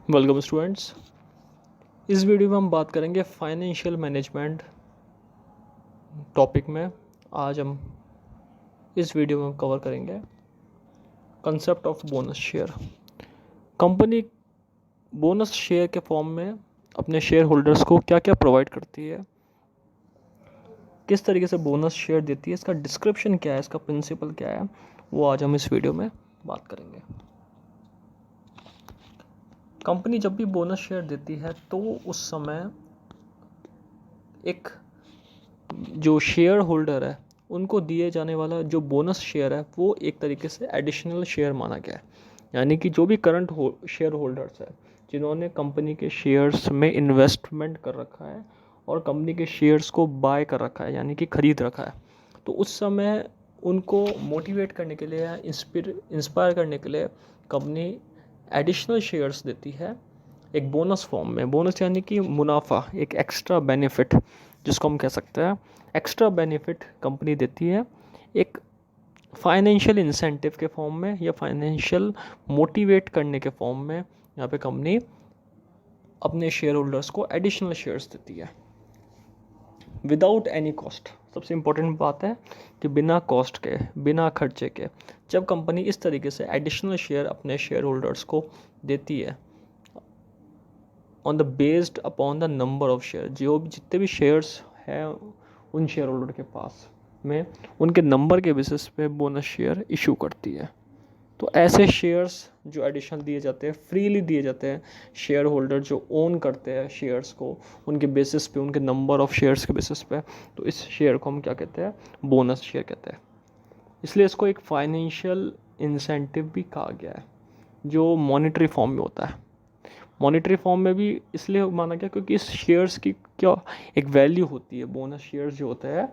Welcome students. इस video में हम बात करेंगे फाइनेंशियल मैनेजमेंट टॉपिक में। आज हम इस वीडियो में कवर करेंगे concept of bonus share. Company bonus share के फॉर्म में अपने शेयर होल्डर्स को क्या क्या प्रोवाइड करती है, किस तरीके से बोनस शेयर देती है, इसका डिस्क्रिप्शन क्या है, इसका प्रिंसिपल क्या है, वो आज हम इस वीडियो में बात करेंगे। कंपनी जब भी बोनस शेयर देती है तो उस समय एक जो शेयर होल्डर है उनको दिए जाने वाला जो बोनस शेयर है वो एक तरीके से एडिशनल शेयर माना गया है। यानी कि जो भी करंट शेयर होल्डर्स है जिन्होंने कंपनी के शेयर्स में इन्वेस्टमेंट कर रखा है और कंपनी के शेयर्स को बाय कर रखा है यानी कि ख़रीद रखा है, तो उस समय उनको मोटिवेट करने के लिए, इंस्पायर करने के लिए कंपनी एडिशनल शेयर्स देती है एक बोनस फॉर्म में। बोनस यानी कि मुनाफा, एक एक्स्ट्रा बेनिफिट जिसको हम कह सकते हैं। एक्स्ट्रा बेनिफिट कंपनी देती है एक फाइनेंशियल इंसेंटिव के फॉर्म में या फाइनेंशियल मोटिवेट करने के फॉर्म में। यहाँ पे कंपनी अपने शेयर होल्डर्स को एडिशनल शेयर्स देती है विदाउट एनी कॉस्ट। सबसे इम्पोर्टेंट बात है कि बिना कॉस्ट के, बिना खर्चे के जब कंपनी इस तरीके से एडिशनल शेयर अपने शेयर होल्डर्स को देती है on the based upon the number of share, जो भी जितने भी शेयर्स हैं उन शेयर होल्डर के पास में उनके नंबर के बेसिस पे बोनस शेयर इशू करती है। तो ऐसे शेयर्स जो एडिशनल दिए जाते हैं, फ्रीली दिए जाते हैं, शेयर होल्डर जो ओन करते हैं शेयर्स को उनके बेसिस पे, उनके नंबर ऑफ शेयर्स के बेसिस पे, तो इस शेयर को हम क्या कहते हैं, बोनस शेयर कहते हैं। इसलिए इसको एक फाइनेंशियल इंसेंटिव भी कहा गया है जो मॉनेटरी फॉर्म में होता है। मॉनेटरी फॉर्म में भी इसलिए माना गया क्योंकि इस शेयर्स की क्या एक वैल्यू होती है। बोनस शेयर्स जो होता है,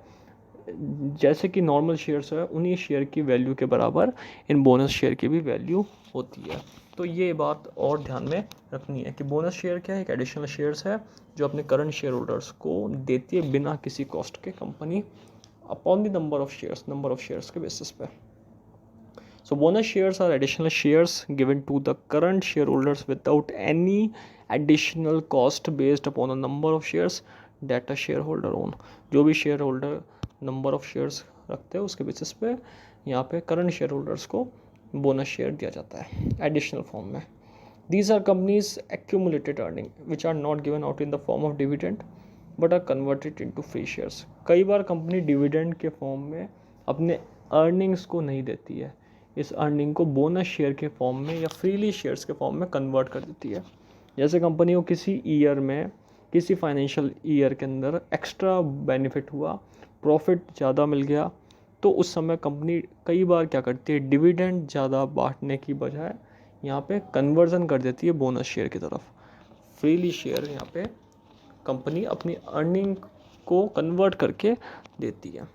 जैसे कि नॉर्मल शेयर्स है उन्हीं शेयर की वैल्यू के बराबर इन बोनस शेयर की भी वैल्यू होती है। तो ये बात और ध्यान में रखनी है कि बोनस शेयर क्या है, एक एडिशनल शेयर्स है जो अपने करंट शेयर होल्डर्स को देती है बिना किसी कॉस्ट के company upon the number of shares के बेसिस पे। So bonus shares are additional shares given to the current shareholders without any additional cost based upon the number of shares that a shareholder own। जो भी share holder number of shares रखते हैं उसके basis पे यहाँ पे current share holders को bonus share दिया जाता है एडिशनल फॉर्म में। These are companies accumulated earning which are not given out in the form of dividend but are converted into free shares। कई बार कंपनी डिविडेंड के फॉर्म में अपने earnings को नहीं देती है, इस अर्निंग को बोनस शेयर के फॉर्म में या फ्रीली शेयर्स के फॉर्म में कन्वर्ट कर देती है। जैसे कंपनी को किसी ईयर में, किसी फाइनेंशियल ईयर के अंदर एक्स्ट्रा बेनिफिट हुआ, प्रॉफिट ज़्यादा मिल गया, तो उस समय कंपनी कई बार क्या करती है, डिविडेंड ज़्यादा बांटने की बजाय यहाँ पे कन्वर्जन कर देती है बोनस शेयर की तरफ। फ्रीली शेयर यहाँ पे कंपनी अपनी अर्निंग को कन्वर्ट करके देती है।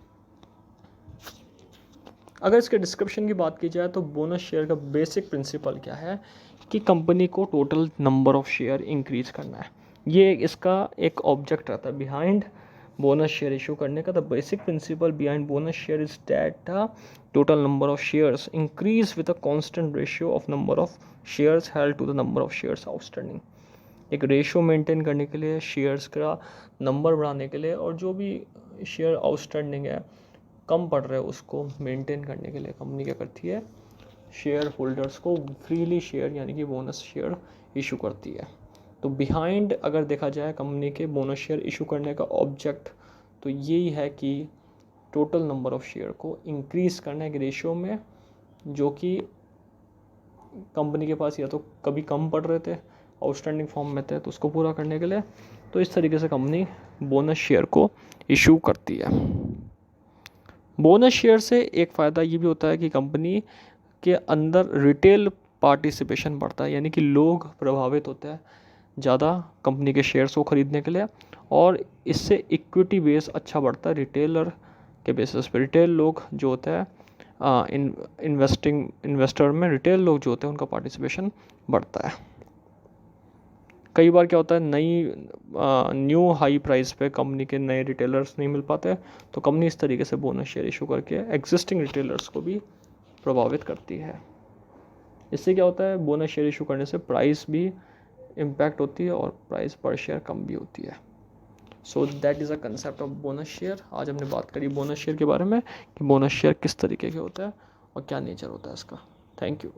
अगर इसके डिस्क्रिप्शन की बात की जाए तो बोनस शेयर का बेसिक प्रिंसिपल क्या है कि कंपनी को total number of share increase करना है। ये इसका एक ऑब्जेक्ट रहता है बिहाइंड बोनस शेयर इशू करने का। The basic principle behind bonus share is that the total number of shares increase with a constant ratio of number of shares held to the number of shares outstanding. एक ratio maintain करने के लिए, shares का number बढ़ाने के लिए, और जो भी शेयर आउटस्टैंडिंग है, कम पड़ रहा है, उसको मेंटेन करने के लिए कंपनी क्या करती है, शेयर होल्डर्स को फ्रीली शेयर यानी कि बोनस शेयर इशू करती है। तो बिहाइंड अगर देखा जाए कंपनी के बोनस शेयर इशू करने का ऑब्जेक्ट तो यही है कि टोटल नंबर ऑफ शेयर को इंक्रीज करना एक रेशियो में जो कि कंपनी के पास या तो कभी कम पड़ रहे थे, आउटस्टैंडिंग फॉर्म में थे, तो उसको पूरा करने के लिए तो इस तरीके से कंपनी बोनस शेयर को इशू करती है। बोनस शेयर से एक फ़ायदा ये भी होता है कि कंपनी के अंदर रिटेल पार्टिसिपेशन बढ़ता है, यानी कि लोग प्रभावित होते हैं ज़्यादा कंपनी के शेयर्स को ख़रीदने के लिए, और इससे इक्विटी बेस अच्छा बढ़ता है रिटेलर के बेसिस पे। रिटेल लोग जो होते हैं इन्वेस्टर में रिटेल लोग जो होते हैं उनका पार्टिसिपेशन बढ़ता है। कई बार क्या होता है, न्यू हाई प्राइस पे कंपनी के नए रिटेलर्स नहीं मिल पाते, तो कंपनी इस तरीके से बोनस शेयर इशू करके एग्जिस्टिंग रिटेलर्स को भी प्रभावित करती है। इससे क्या होता है, बोनस शेयर इशू करने से प्राइस भी इम्पैक्ट होती है और प्राइस पर शेयर कम भी होती है। So that is a concept of bonus share. आज हमने बात करी बोनस शेयर के बारे में कि बोनस शेयर किस तरीके के होता है और क्या नेचर होता है इसका। Thank you.